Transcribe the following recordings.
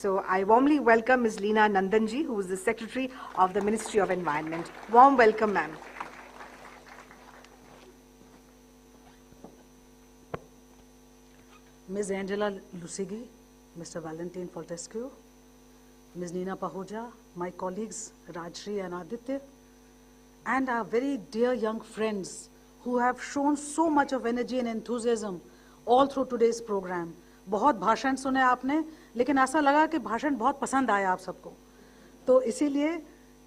So I warmly welcome Ms. Leena Nandanji, who is the Secretary of the Ministry of Environment. Warm welcome, ma'am. Ms. Angela Lusigi, Mr. Valentin Fortescue, Ms. Nina Pahuja, my colleagues Rajshri and Aditya, and our very dear young friends who have shown so much of energy and enthusiasm all through today's program. बहुत भाषण सुने आपने, लेकिन ऐसा लगा कि भाषण बहुत पसंद आया आप सबको. तो इसीलिए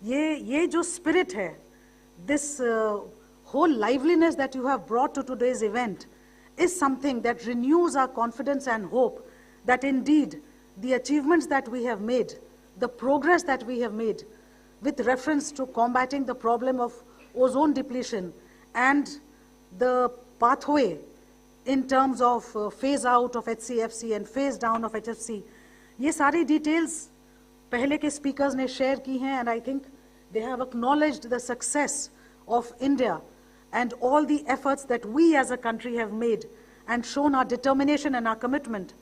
ये जो spirit है, this whole liveliness that you have brought to today's event is something that renews our confidence and hope that indeed the achievements that we have made, the progress that we have made with reference to combating the problem of ozone depletion and the pathway in terms of phase out of HCFC and phase down of HFC, ये सारी details पहले के speakers ने share की हैं, and I think they have acknowledged the success of India and all the efforts that we as a country have made and shown our determination and our commitment.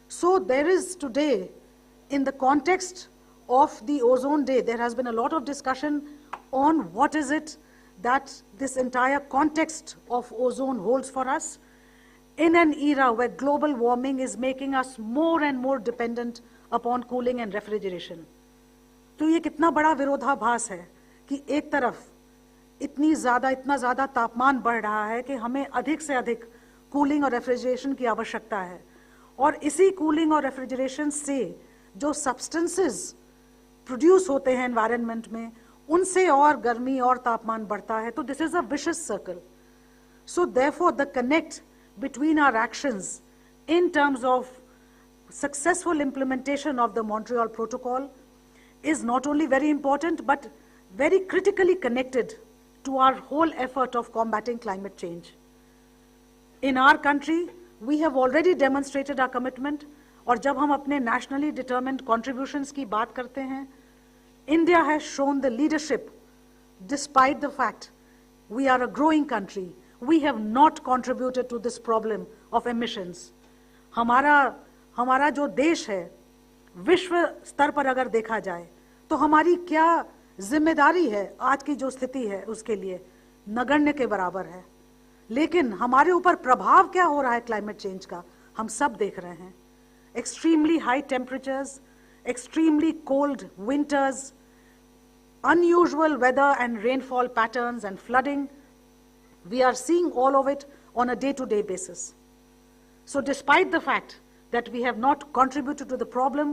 So there is today, in the context of the Ozone Day, there has been a lot of discussion on what is it that this entire context of ozone holds for us in an era where global warming is making us more and more dependent upon cooling and refrigeration. तो ये कितना बड़ा विरोधाभास है कि एक तरफ इतना ज़्यादा तापमान बढ़ रहा है कि हमें अधिक से अधिक कूलिंग और रेफ्रिजरेशन की आवश्यकता है, और इसी कूलिंग और रेफ्रिजरेशन से जो सब्सटेंसेस प्रोड्यूस होते हैं एनवायरनमेंट में, उनसे और गर्मी और तापमान बढ़ता है. तो this is a vicious circle. So therefore the connect between our actions in terms of successful implementation of the Montreal Protocol is not only very important but very critically connected to our whole effort of combating climate change. In our country, we have already demonstrated our commitment, और जब हम अपने nationally determined contributions की बात करते हैं, India has shown the leadership despite the fact we are a growing country. We have not contributed to this problem of emissions. हमारा जो देश है, विश्व स्तर पर अगर देखा जाए तो हमारी क्या जिम्मेदारी है आज की जो स्थिति है उसके लिए नगण्य के बराबर है. लेकिन हमारे ऊपर प्रभाव क्या हो रहा है क्लाइमेट चेंज का, हम सब देख रहे हैं. Extremely high temperatures, extremely cold winters, unusual weather and rainfall patterns and flooding. We are seeing all of it on a day-to-day basis. So despite the fact that we have not contributed to the problem,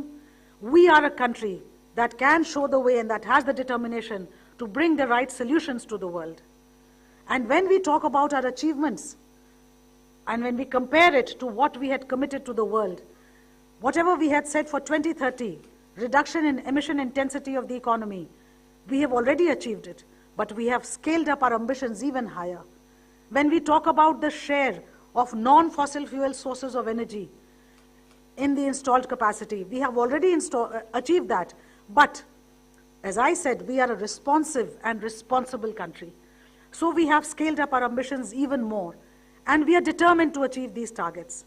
we are a country that can show the way and that has the determination to bring the right solutions to the world. And when we talk about our achievements, and when we compare it to what we had committed to the world, whatever we had said for 2030, reduction in emission intensity of the economy, we have already achieved it, but we have scaled up our ambitions even higher. When we talk about the share of non-fossil fuel sources of energy in the installed capacity, we have already achieved that. But as I said, we are a responsive and responsible country. So we have scaled up our ambitions even more, and we are determined to achieve these targets.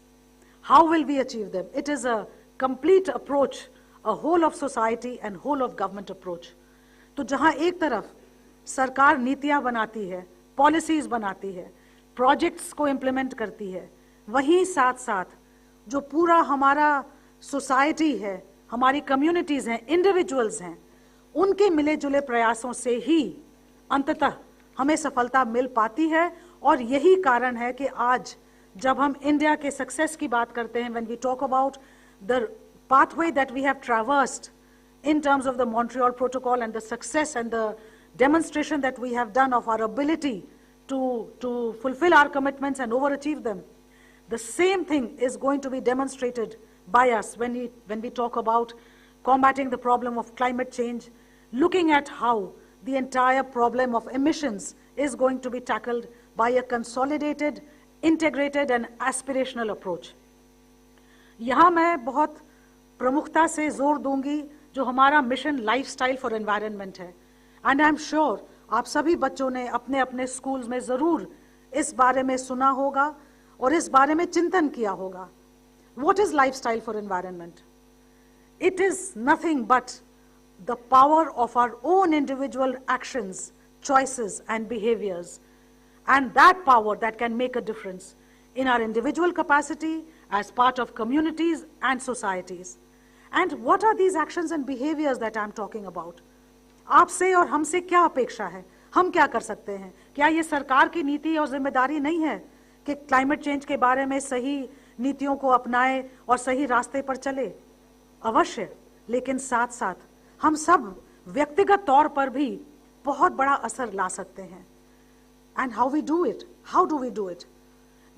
How will we achieve them? It is a complete approach, a whole of society and whole of government approach. तो जहां एक तरफ सरकार नीतियां बनाती है, policies बनाती है, प्रोजेक्ट्स को इम्प्लीमेंट करती है, वहीं साथ साथ जो पूरा हमारा सोसाइटी है, हमारी कम्युनिटीज हैं, इंडिविजुअल्स हैं, उनके मिले जुले प्रयासों से ही अंततः हमें सफलता मिल पाती है. और यही कारण है कि आज जब हम इंडिया के सक्सेस की बात करते हैं, when we talk about the pathway that we have traversed in terms of the Montreal Protocol and the success and the demonstration that we have done of our ability to fulfill our commitments and overachieve them, the same thing is going to be demonstrated by us when we talk about combating the problem of climate change, looking at how the entire problem of emissions is going to be tackled by a consolidated, integrated and aspirational approach. यहाँ मैं बहुत प्रमुखता से जोर दूंगी जो हमारा mission lifestyle for environment है. एंड आई एम श्योर आप सभी बच्चों ने अपने अपने स्कूल्स में जरूर इस बारे में सुना होगा और इस बारे में चिंतन किया होगा. What is lifestyle for environment? It is nothing but the power of our own individual actions, choices, and behaviors. And that power that can make a difference in our individual capacity as part of communities and societies. And what are these actions and behaviors that I'm talking about? आपसे और हमसे क्या अपेक्षा है? हम क्या कर सकते हैं? क्या ये सरकार की नीति और जिम्मेदारी नहीं है कि क्लाइमेट चेंज के बारे में सही नीतियों को अपनाए और सही रास्ते पर चले? अवश्य, लेकिन साथ साथ हम सब व्यक्तिगत तौर पर भी बहुत बड़ा असर ला सकते हैं. And how we do it? How do we do it?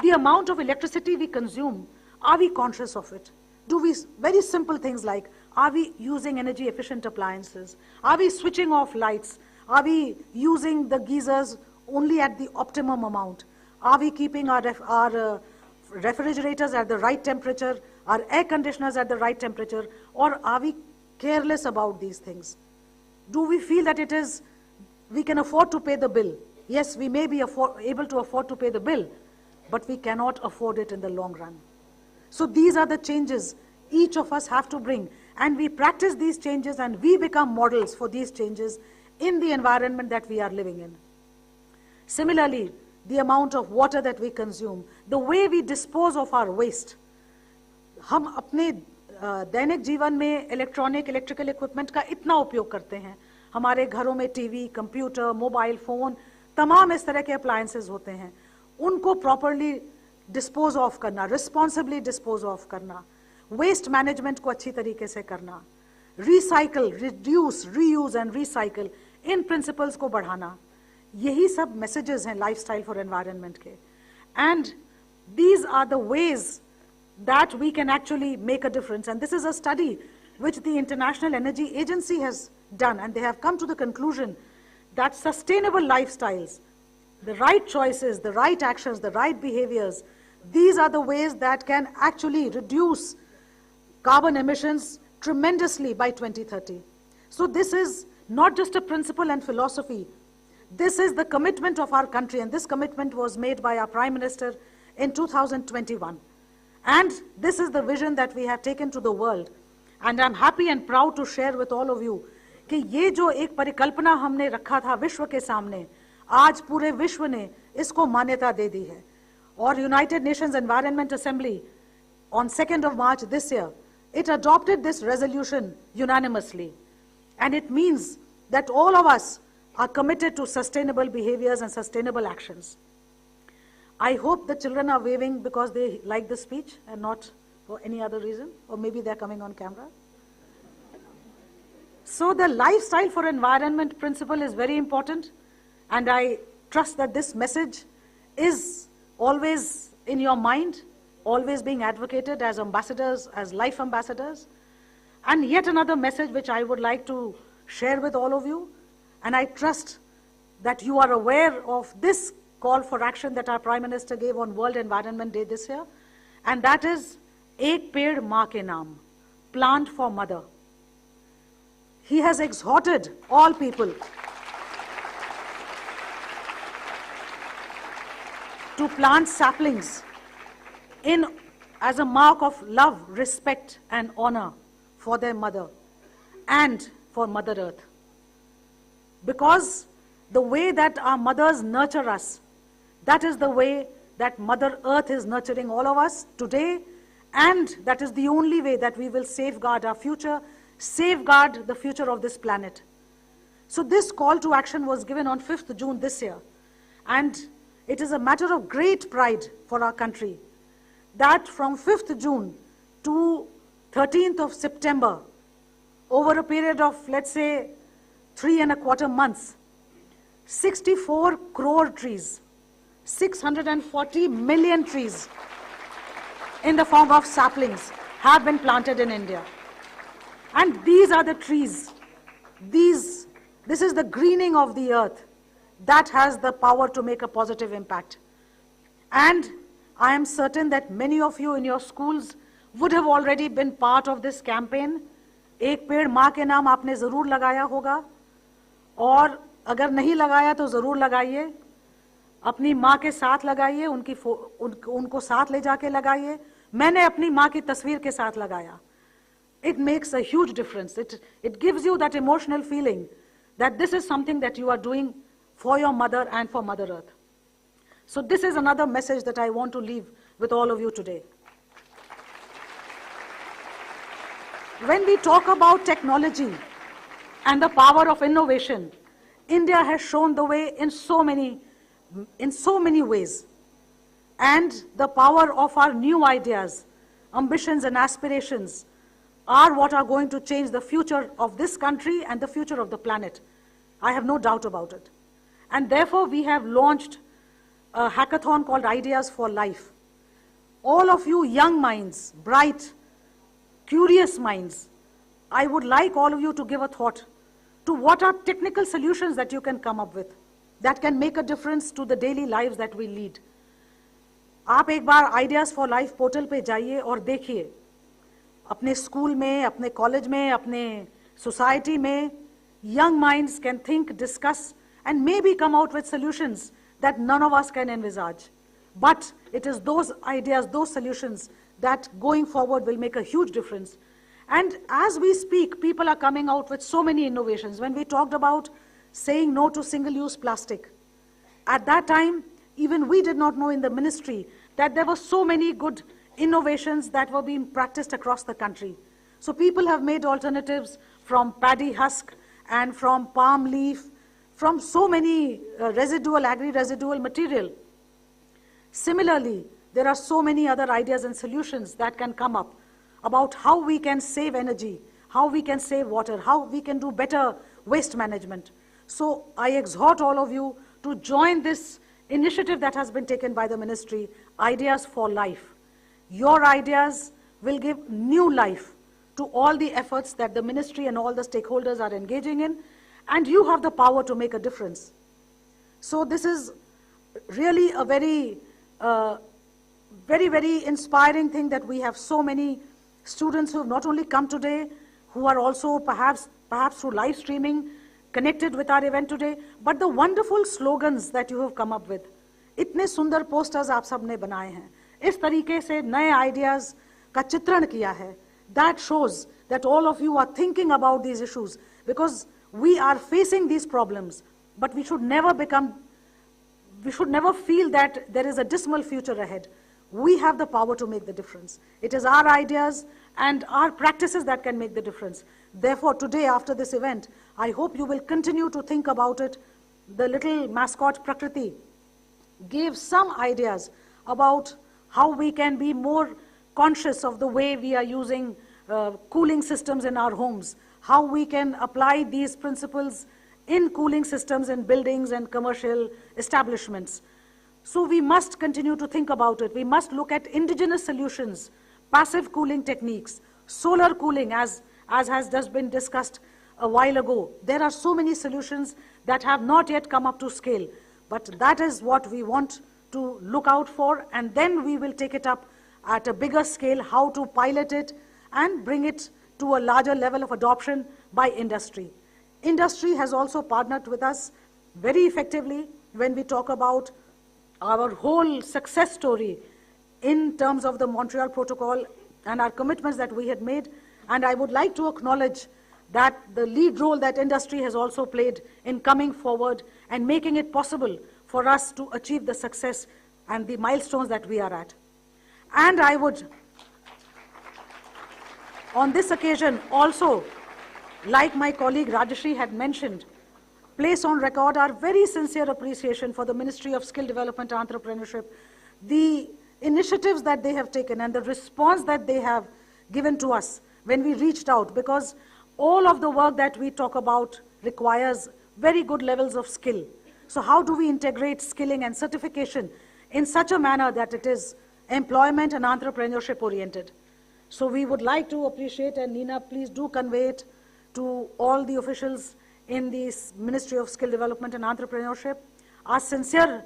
The amount of electricity we consume, are we conscious of it? Do we, very simple things like, are we using energy efficient appliances? Are we switching off lights? Are we using the geysers only at the optimum amount? Are we keeping our refrigerators at the right temperature, our air conditioners at the right temperature, or are we careless about these things? Do we feel that we can afford to pay the bill? Yes, we may be able to afford to pay the bill, but we cannot afford it in the long run. So these are the changes each of us have to bring, and we practice these changes and we become models for these changes in the environment that we are living in. Similarly, the amount of water that we consume, the way we dispose of our waste. हम अपने दैनिक जीवन में electrical equipment का इतना उपयोग करते हैं. हमारे घरों में टीवी, कंप्यूटर, मोबाइल फोन, तमाम इस तरह के अप्लायंसेस होते हैं. उनको प्रॉपरली डिस्पोज ऑफ करना, रिस्पॉन्सिबली डिस्पोज ऑफ करना, वेस्ट मैनेजमेंट को अच्छी तरीके से करना, recycle, reduce, reuse and recycle, इन प्रिंसिपल्स को बढ़ाना, यही सब मैसेजेस हैं लाइफस्टाइल फॉर एनवायरनमेंट के. And these are the ways that we can actually make a difference. And this is a study which the International Energy Agency has done, and they have come to the conclusion that sustainable lifestyles, the right choices, the right actions, the right behaviors, these are the ways that can actually reduce carbon emissions tremendously by 2030. So this is not just a principle and philosophy. This is the commitment of our country, and this commitment was made by our Prime Minister in 2021. And this is the vision that we have taken to the world. And I'm happy and proud to share with all of you कि ये जो एक परिकल्पना हमने रखा था विश्व के सामने, आज पूरे विश्व ने इसको मान्यता दे दी है. और United Nations Environment Assembly on 2nd of March this year, it adopted this resolution unanimously. And it means that all of us are committed to sustainable behaviors and sustainable actions. I hope the children are waving because they like the speech and not for any other reason, or maybe they're coming on camera. So the lifestyle for environment principle is very important, and I trust that this message is always in your mind, always being advocated as ambassadors, as life ambassadors. And yet another message which I would like to share with all of you, and I trust that you are aware of this call for action that our Prime Minister gave on World Environment Day this year, and that is Ek Ped Maa Ke Naam, plant for mother. He has exhorted all people to plant saplings as a mark of love, respect, and honor for their mother and for Mother Earth. Because the way that our mothers nurture us, that is the way that Mother Earth is nurturing all of us today, and that is the only way that we will safeguard our future, safeguard the future of this planet. So this call to action was given on 5th June this year, and it is a matter of great pride for our country that from 5th June to 13th of September, over a period of, let's say, 3.25 months, 64 crore trees, 640 million trees in the form of saplings have been planted in India. And these are the trees. This is the greening of the earth that has the power to make a positive impact. And I am certain that many of you in your schools would have already been part of this campaign. एक पेड़ माँ के नाम आपने जरूर लगाया होगा, और अगर नहीं लगाया तो जरूर लगाइए. अपनी माँ के साथ लगाइए, उनको साथ ले जाके लगाइए. मैंने अपनी माँ की तस्वीर के साथ लगाया. it makes a huge difference. It gives you that emotional feeling that this is something that you are doing for your mother and for Mother Earth. So this is another message that I want to leave with all of you today. When we talk about technology and the power of innovation, India has shown the way in so many ways. And the power of our new ideas, ambitions and aspirations are what are going to change the future of this country and the future of the planet. I have no doubt about it. And therefore, we have launched a hackathon called Ideas for Life. All of you young minds, bright, curious minds, I would like all of you to give a thought to what are technical solutions that you can come up with that can make a difference to the daily lives that we lead. आप एक बार ideas for life portal पे जाइए और देखिए अपने school में, अपने college में, अपने सोसाइटी में young minds can think, discuss and maybe come out with solutions that none of us can envisage. But it is those ideas, those solutions that going forward will make a huge difference. And as we speak, people are coming out with so many innovations. When we talked about saying no to single-use plastic, at that time, even we did not know in the ministry that there were so many good innovations that were being practiced across the country. So people have made alternatives from paddy husk and from palm leaf, from so many agri-residual material. Similarly, there are so many other ideas and solutions that can come up about how we can save energy, how we can save water, how we can do better waste management. So I exhort all of you to join this initiative that has been taken by the ministry, Ideas for Life. Your ideas will give new life to all the efforts that the ministry and all the stakeholders are engaging in, and you have the power to make a difference. So this is really a very, very inspiring thing that we have so many students who have not only come today, who are also perhaps through live streaming connected with our event today, but the wonderful slogans that you have come up with. इतने सुंदर posters आप सब ने बनाए हैं, इस तरीके से नए ideas का चित्रण किया है. That shows that all of you are thinking about these issues, because we are facing these problems, but we should never feel that there is a dismal future ahead. We have the power to make the difference. It is our ideas and our practices that can make the difference. Therefore, today after this event, I hope you will continue to think about it. The little mascot Prakriti gave some ideas about how we can be more conscious of the way we are using cooling systems in our homes, how we can apply these principles in cooling systems in buildings and commercial establishments. So we must continue to think about it. We must look at indigenous solutions, passive cooling techniques, solar cooling as has just been discussed a while ago. There are so many solutions that have not yet come up to scale, but that is what we want to look out for, and then we will take it up at a bigger scale, how to pilot it and bring it to a larger level of adoption by industry. Industry has also partnered with us very effectively when we talk about our whole success story in terms of the Montreal Protocol and our commitments that we had made. And I would like to acknowledge that the lead role that industry has also played in coming forward and making it possible for us to achieve the success and the milestones that we are at. And I would, on this occasion, also, like my colleague Rajashri had mentioned, place on record our very sincere appreciation for the Ministry of Skill Development and Entrepreneurship, the initiatives that they have taken and the response that they have given to us when we reached out, because all of the work that we talk about requires very good levels of skill. So how do we integrate skilling and certification in such a manner that it is employment and entrepreneurship oriented? So we would like to appreciate, and Nina, please do convey it to all the officials in the Ministry of Skill Development and Entrepreneurship, our sincere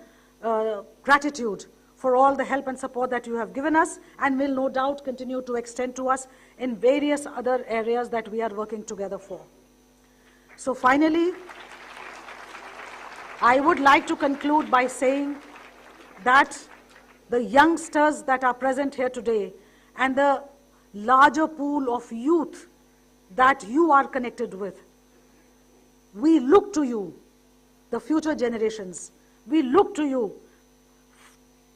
gratitude for all the help and support that you have given us and will no doubt continue to extend to us in various other areas that we are working together for. So finally, I would like to conclude by saying that the youngsters that are present here today and the larger pool of youth that you are connected with. We look to you, the future generations. We look to you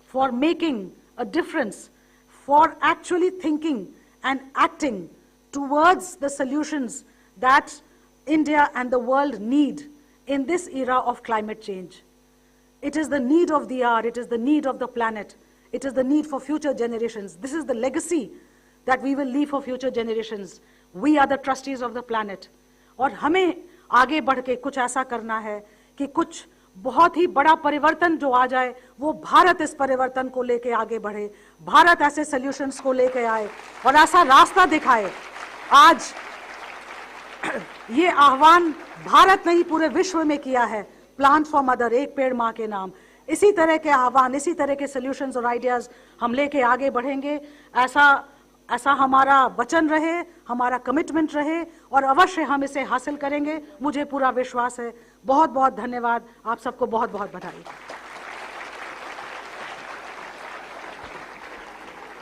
for making a difference, for actually thinking and acting towards the solutions that India and the world need in this era of climate change. It is the need of the hour, it is the need of the planet, it is the need for future generations. This is the legacy that we will leave for future generations. We are the trustees of the planet. और हमें आगे बढ़ के कुछ ऐसा करना है कि कुछ बहुत ही बड़ा परिवर्तन जो आ जाए, वो भारत इस परिवर्तन को लेके आगे बढ़े, भारत ऐसे सॉल्यूशंस को लेके आए और ऐसा रास्ता दिखाए। आज ये आह्वान भारत ने ही पूरे विश्व में किया है, प्लांट फॉर मदर, एक पेड़ माँ के नाम। इसी तरह के आह्वान, इसी तरह के सॉल्यूशंस और आइडियाज हम लेके आगे बढ़ेंगे। ऐसा हमारा वचन रहे, हमारा कमिटमेंट रहे और अवश्य हम इसे हासिल करेंगे, मुझे पूरा विश्वास है। बहुत बहुत धन्यवाद, आप सबको बहुत बहुत बधाई।